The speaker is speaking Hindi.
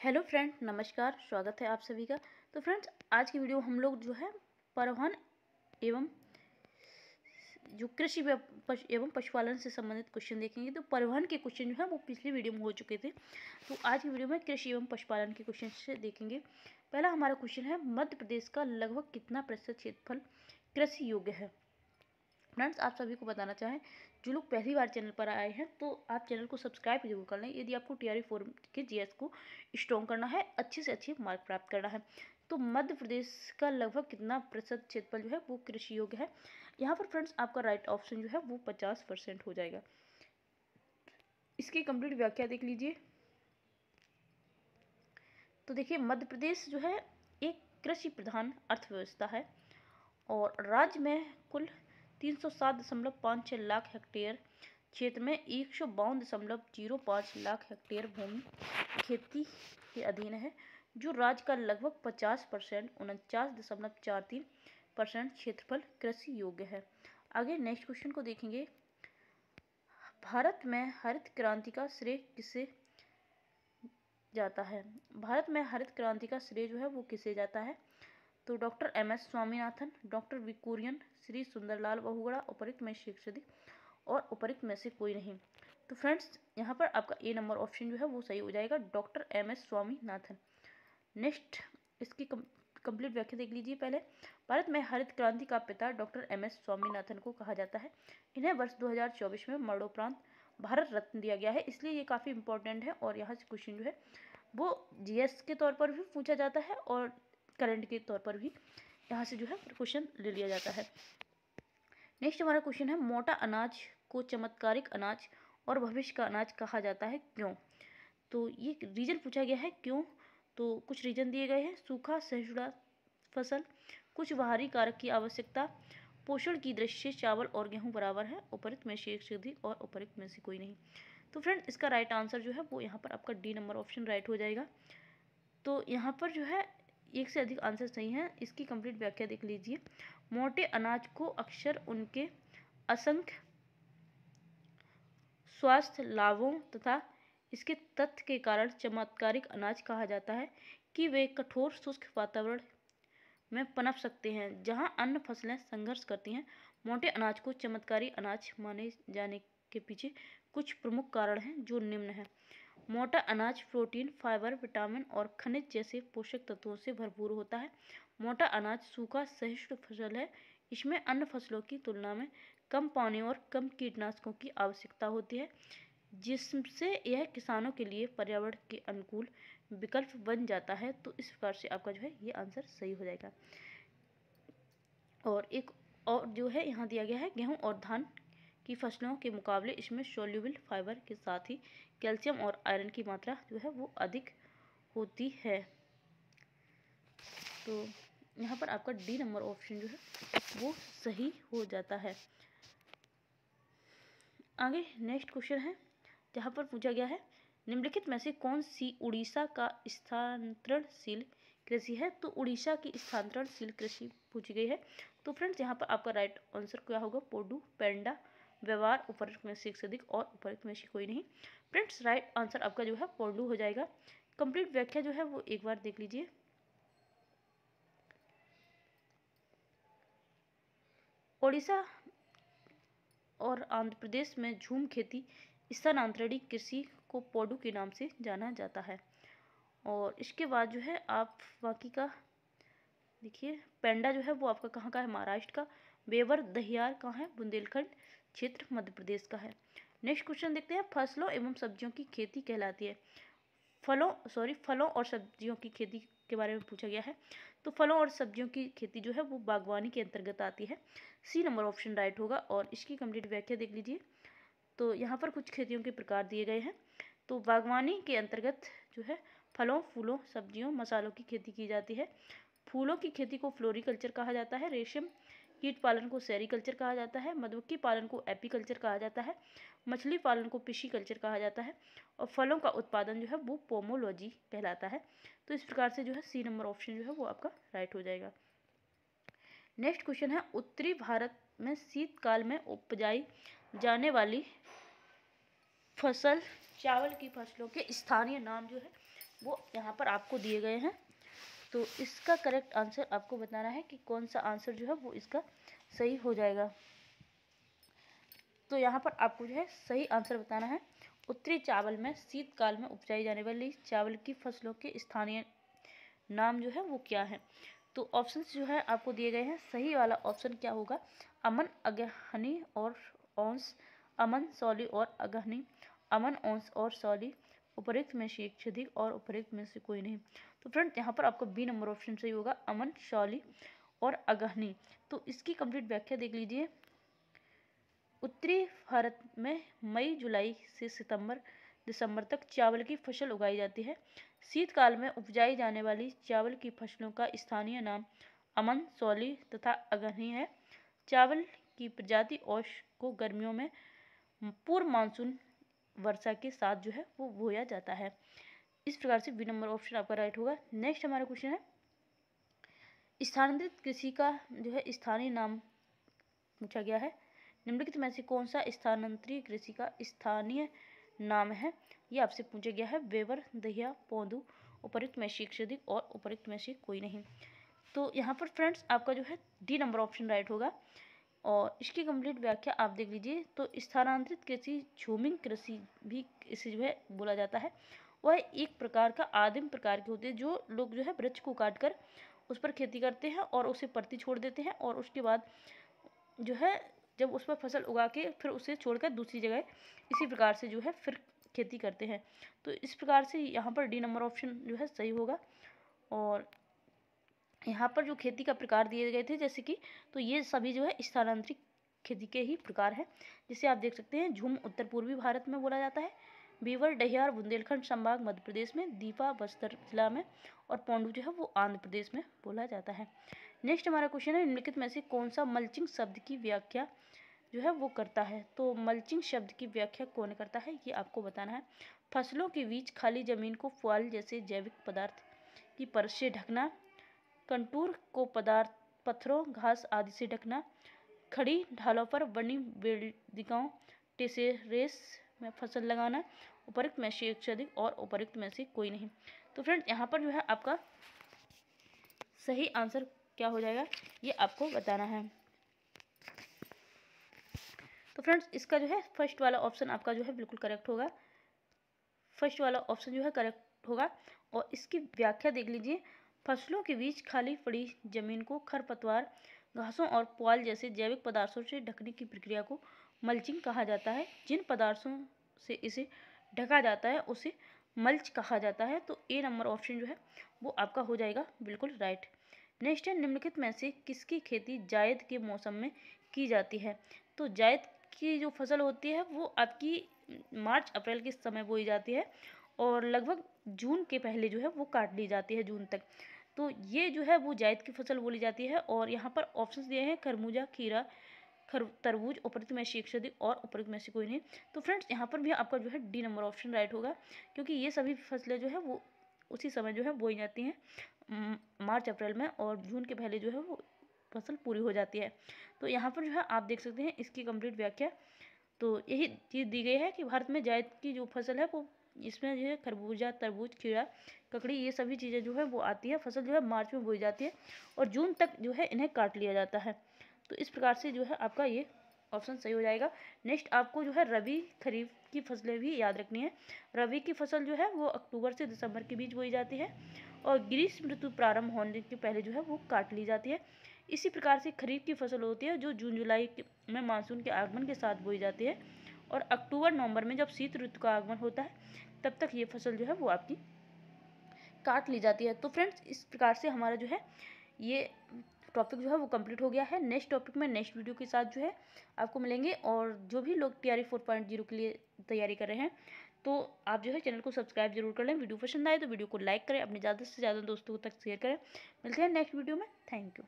हेलो फ्रेंड, नमस्कार। स्वागत है आप सभी का। तो फ्रेंड्स, आज की वीडियो हम लोग जो है परिवहन एवं जो कृषि एवं पशुपालन से संबंधित क्वेश्चन देखेंगे। तो परिवहन के क्वेश्चन जो है वो पिछली वीडियो में हो चुके थे। तो आज की वीडियो में कृषि एवं पशुपालन के क्वेश्चन से देखेंगे। पहला हमारा क्वेश्चन है, मध्य प्रदेश का लगभग कितना प्रतिशत क्षेत्रफल कृषि योग्य है। फ्रेंड्स, आप सभी को बताना चाहें, जो लोग पहली बार चैनल पर आए हैं तो आप चैनल को सब्सक्राइब जरूर कर लें यदि आपको टीआरई फोरम के जीएस को स्ट्रॉन्ग करना है, अच्छे से अच्छे मार्क प्राप्त करना है। तो मध्य प्रदेश का लगभग कितना प्रतिशत क्षेत्रफल जो है वो कृषि योग्य है। यहाँ पर फ्रेंड्स आपका राइट ऑप्शन जो है वो 50% हो जाएगा। इसकी कंप्लीट व्याख्या देख लीजिए। तो देखिए, मध्य प्रदेश जो है एक कृषि प्रधान अर्थव्यवस्था है और राज्य में कुल 307.56 लाख हेक्टेयर क्षेत्र में 152.05 लाख हेक्टेयर भूमि खेती के अधीन है, जो राज्य का लगभग 50% 49.43% क्षेत्रफल कृषि योग्य है। आगे नेक्स्ट क्वेश्चन को देखेंगे। भारत में हरित क्रांति का श्रेय किसे जाता है। भारत में हरित क्रांति का श्रेय जो है वो किसे जाता है। तो doctor M S. Swaminathan, doctor V Kurien, Shri Sundarlal Bahuguna, उपरोक्त में से अधिक और उपरोक्त में से कोई नहीं। तो फ्रेंड्स, यहाँ पर आपका ए नंबर ऑप्शन जो है वो सही हो जाएगा, डॉक्टर एम.एस. स्वामीनाथन। नेक्स्ट इसकी कंप्लीट व्याख्या देख लीजिए। पहले, भारत में हरित क्रांति का पिता डॉक्टर एम.एस. स्वामीनाथन को कहा जाता है। इन्हें वर्ष 2024 में मरणोपरांत भारत रत्न दिया गया है, इसलिए ये काफ़ी इंपॉर्टेंट है और यहाँ से क्वेश्चन जो है वो जीएस के तौर पर भी पूछा जाता है और करंट के तौर पर भी यहाँ से जो है क्वेश्चन ले लिया जाता है। नेक्स्ट हमारा क्वेश्चन है, मोटा अनाज को चमत्कारिक अनाज और भविष्य का अनाज कहा जाता है, क्यों। तो ये रीजन पूछा गया है, क्यों। तो कुछ रीजन दिए गए हैं, सूखा सहिष्णुता फसल, कुछ बाहरी कारक की आवश्यकता, पोषण की दृष्टि से चावल और गेहूं बराबर है, उपरोक्त में से अधिक और उपरोक्त में से कोई नहीं। तो फ्रेंड, इसका राइट आंसर जो है वो यहाँ पर आपका डी नंबर ऑप्शन राइट हो जाएगा। तो यहाँ पर जो है एक से अधिक आंसर सही हैं। इसकी कंप्लीट व्याख्या देख लीजिए। मोटे अनाज को अक्सर उनके असंख्य स्वास्थ्य लाभों तथा इसके तथ्य के कारण चमत्कारिक अनाज कहा जाता है कि वे कठोर शुष्क वातावरण में पनप सकते हैं जहां अन्य फसलें संघर्ष करती हैं। मोटे अनाज को चमत्कारी अनाज माने जाने के पीछे कुछ प्रमुख कारण हैं, जो निम्न हैं। मोटा अनाज प्रोटीन, फाइबर, विटामिन और खनिज जैसे पोषक तत्वों से भरपूर होता है। मोटा अनाज सूखा सहिष्णु फसल है। इसमें अन्य फसलों की तुलना में कम पानी और कम कीटनाशकों की आवश्यकता होती है, जिससे यह किसानों के लिए पर्यावरण के अनुकूल विकल्प बन जाता है। तो इस प्रकार से आपका जो है ये आंसर सही हो जाएगा। और एक और जो है यहाँ दिया गया है, गेहूं और धान की फसलों के मुकाबले इसमें सोल्यूबल फाइबर के साथ ही कैल्शियम और आयरन की मात्रा जो है वो अधिक होती है। तो यहाँ पर आपका डी नंबर ऑप्शन जो है वो सही हो जाता है। आगे नेक्स्ट क्वेश्चन है, जहाँ पर पूछा गया है, निम्नलिखित में से कौन सी उड़ीसा का स्थानांतरणशील कृषि है। तो उड़ीसा की स्थानांतरणशील कृषि पूछी गई है। तो फ्रेंड्स, यहाँ पर आपका राइट आंसर क्या होगा, पोडू, पेंडा, व्यवहार, उपरोक्त में से अधिक और उपरोक्त में से कोई नहीं। फ्रेंड्स, राइट आंसर आपका जो है पोडू हो जाएगा। कंप्लीट व्याख्या जो है वो एक बार देख लीजिए। उड़ीसा और आंध्र प्रदेश में झूम खेती स्थानांतरणीय कृषि को पोडू के नाम से जाना जाता है। और इसके बाद जो है आप बाकी का देखिए, पेंडा जो है वो आपका कहाँ का है, महाराष्ट्र का। बेवर दहियार कहाँ है, बुंदेलखंड क्षेत्र मध्य प्रदेश का है। नेक्स्ट क्वेश्चन देखते हैं, फसलों एवं सब्जियों की खेती कहलाती है। फलों और सब्जियों की खेती के बारे में पूछा गया है। तो फलों और सब्जियों की खेती जो है वो बागवानी के अंतर्गत आती है। सी नंबर ऑप्शन राइट होगा। और इसकी कंप्लीट व्याख्या देख लीजिए। तो यहाँ पर कुछ खेतियों के प्रकार दिए गए हैं। तो बागवानी के अंतर्गत जो है फलों, फूलों, सब्जियों, मसालों की खेती की जाती है। फूलों की खेती को फ्लोरिकल्चर कहा जाता है। रेशम कीट पालन को सेरीकल्चर कहा जाता है। मधुमक्खी पालन को एपीकल्चर कहा जाता है। मछली पालन को पिशीकल्चर कहा जाता है। और फलों का उत्पादन जो है वो पोमोलॉजी कहलाता है। तो इस प्रकार से जो है सी नंबर ऑप्शन जो है वो आपका राइट हो जाएगा। नेक्स्ट क्वेश्चन है, उत्तरी भारत में शीतकाल में उपजाई जाने वाली फसल चावल की फसलों के स्थानीय नाम जो है वो यहाँ पर आपको दिए गए हैं। तो इसका करेक्ट आंसर आपको बताना है कि कौन सा आंसर जो है वो इसका सही हो जाएगा। तो यहाँ पर आपको जो है सही आंसर बताना है। उत्तरी चावल में शीतकाल में उपजाई जाने वाली चावल की फसलों के स्थानीय नाम जो है वो क्या है। तो ऑप्शंस जो है आपको दिए गए हैं। सही वाला ऑप्शन क्या होगा, अमन, अगहनी और औंस, अमन, सौली और अगहनी, अमन, औंस और सौली, उपरोक्त में से एक अधिक और उपरोक्त में से कोई नहीं। तो फ्रेंड्स यहाँ पर आपका बी नंबर ऑप्शन सही होगा, अमन, सौली और अगहनी। तो इसकी कंप्लीट व्याख्या देख लीजिए। उत्तरी भारत में मई जुलाई से सितंबर दिसंबर तक चावल की फसल उगाई जाती है। शीतकाल में उपजाई जाने वाली चावल की फसलों का स्थानीय नाम अमन, सौली तथा अगहनी है। चावल की प्रजाति औश को गर्मियों में पूर्व मानसून वर्षा के साथ जो है वो बोया जाता है। इस प्रकार से बी नंबर ऑप्शन आपका राइट होगा। नेक्स्ट हमारा क्वेश्चन है, स्थानांतरित कृषि का जो है स्थानीय नाम पूछा गया है। निम्नलिखित में से कौन सा स्थानांतरित कृषि का स्थानीय नाम है, ये आपसे पूछा गया है। वेबर, दहिया, पौंदू, उपरोक्त में से अधिक और उपरोक्त में से कोई नहीं। तो यहाँ पर फ्रेंड्स आपका जो है डी नंबर ऑप्शन राइट होगा। और इसकी कंप्लीट व्याख्या आप देख लीजिए। तो स्थानांतरित कृषि, झूमिंग कृषि भी इसे जो है बोला जाता है। वह एक प्रकार का आदिम प्रकार के होते हैं, जो लोग जो है वृक्ष को काट कर उस पर खेती करते हैं और उसे परती छोड़ देते हैं, और उसके बाद जो है जब उस पर फसल उगा के फिर उसे छोड़कर दूसरी जगह इसी प्रकार से जो है फिर खेती करते हैं। तो इस प्रकार से यहाँ पर डी नंबर ऑप्शन जो है सही होगा। और यहाँ पर जो खेती का प्रकार दिए गए थे जैसे कि, तो ये सभी जो है स्थानांतरित खेती के ही प्रकार हैं। जिसे आप देख सकते हैं, झूम उत्तर पूर्वी भारत में बोला जाता है, बीवर, डहियार बुंदेलखंड संभाग मध्य प्रदेश में, दीपा बस्तर जिला में, और पौंडू जो है वो आंध्र प्रदेश में बोला जाता है। नेक्स्ट हमारा क्वेश्चन है, निम्नलिखित में से कौन सा मल्चिंग शब्द की व्याख्या जो है वो करता है। तो मल्चिंग शब्द की व्याख्या कौन करता है, ये आपको बताना है। फसलों के बीच खाली जमीन को फुआल जैसे जैविक पदार्थ की परत से ढकना, कंटूर को पदार्थ पत्थरों, घास आदि से ढकना, खड़ी ढालों पर बनी वेदिकाओं, टेरेस में फसल लगाना, उपरोक्त में से एक से अधिक और उपरोक्त में से कोई नहीं। तो फ्रेंड्स यहाँ पर जो है आपका सही आंसर क्या हो जाएगा, ये आपको बताना है। तो फ्रेंड्स इसका जो है फर्स्ट वाला ऑप्शन आपका जो है बिल्कुल करेक्ट होगा। फर्स्ट वाला ऑप्शन जो है करेक्ट होगा। और इसकी व्याख्या देख लीजिए। फसलों के बीच खाली पड़ी जमीन को खरपतवार, घासों और पुआल जैसे जैविक पदार्थों से ढकने की प्रक्रिया को मल्चिंग कहा जाता है। जिन पदार्थों से इसे ढका जाता है उसे मल्च कहा जाता है। तो ए नंबर ऑप्शन जो है वो आपका हो जाएगा बिल्कुल राइट। नेक्स्ट है, निम्नलिखित में से किसकी खेती जायद के मौसम में की जाती है। तो जायद की जो फसल होती है वो आपकी मार्च अप्रैल के समय बोई जाती है और लगभग जून के पहले जो है वो काट ली जाती है, जून तक। तो ये जो है वो जायद की फसल बोली जाती है। और यहाँ पर ऑप्शंस दिए हैं, खरबूजा, खीरा, तरबूज, उपरोक्त में से एक से अधिक और उपरोक्त में से कोई नहीं। तो फ्रेंड्स यहाँ पर भी आपका जो है डी नंबर ऑप्शन राइट होगा, क्योंकि ये सभी फसलें जो है वो उसी समय जो है बोई जाती हैं, मार्च अप्रैल में, और जून के पहले जो है वो फसल पूरी हो जाती है। तो यहाँ पर जो है आप देख सकते हैं इसकी कंप्लीट व्याख्या। तो यही चीज़ दी गई है कि भारत में जायद की जो फसल है वो इसमें जो है खरबूजा, तरबूज, खीरा, ककड़ी, ये सभी चीज़ें जो है वो आती है। फसल जो है मार्च में बोई जाती है और जून तक जो है इन्हें काट लिया जाता है। तो इस प्रकार से जो है आपका ये ऑप्शन सही हो जाएगा। नेक्स्ट आपको जो है रबी खरीफ की फसलें भी याद रखनी है। रबी की फसल जो है वो अक्टूबर से दिसंबर के बीच बोई जाती है और ग्रीष्म ऋतु प्रारंभ होने के पहले जो है वो काट ली जाती है। इसी प्रकार से खरीफ की फसल होती है जो जून जुलाई में मानसून के आगमन के साथ बोई जाती है और अक्टूबर नवंबर में जब शीत ऋतु का आगमन होता है तब तक ये फसल जो है वो आपकी काट ली जाती है। तो फ्रेंड्स इस प्रकार से हमारा जो है ये टॉपिक जो है वो कंप्लीट हो गया है। नेक्स्ट टॉपिक में नेक्स्ट वीडियो के साथ जो है आपको मिलेंगे। और जो भी लोग TRE 4.0 के लिए तैयारी कर रहे हैं तो आप जो है चैनल को सब्सक्राइब जरूर कर लें। वीडियो पसंद आए तो वीडियो को लाइक करें, अपने ज़्यादा से ज़्यादा दोस्तों तक शेयर करें। मिलते हैं नेक्स्ट वीडियो में। Thank you.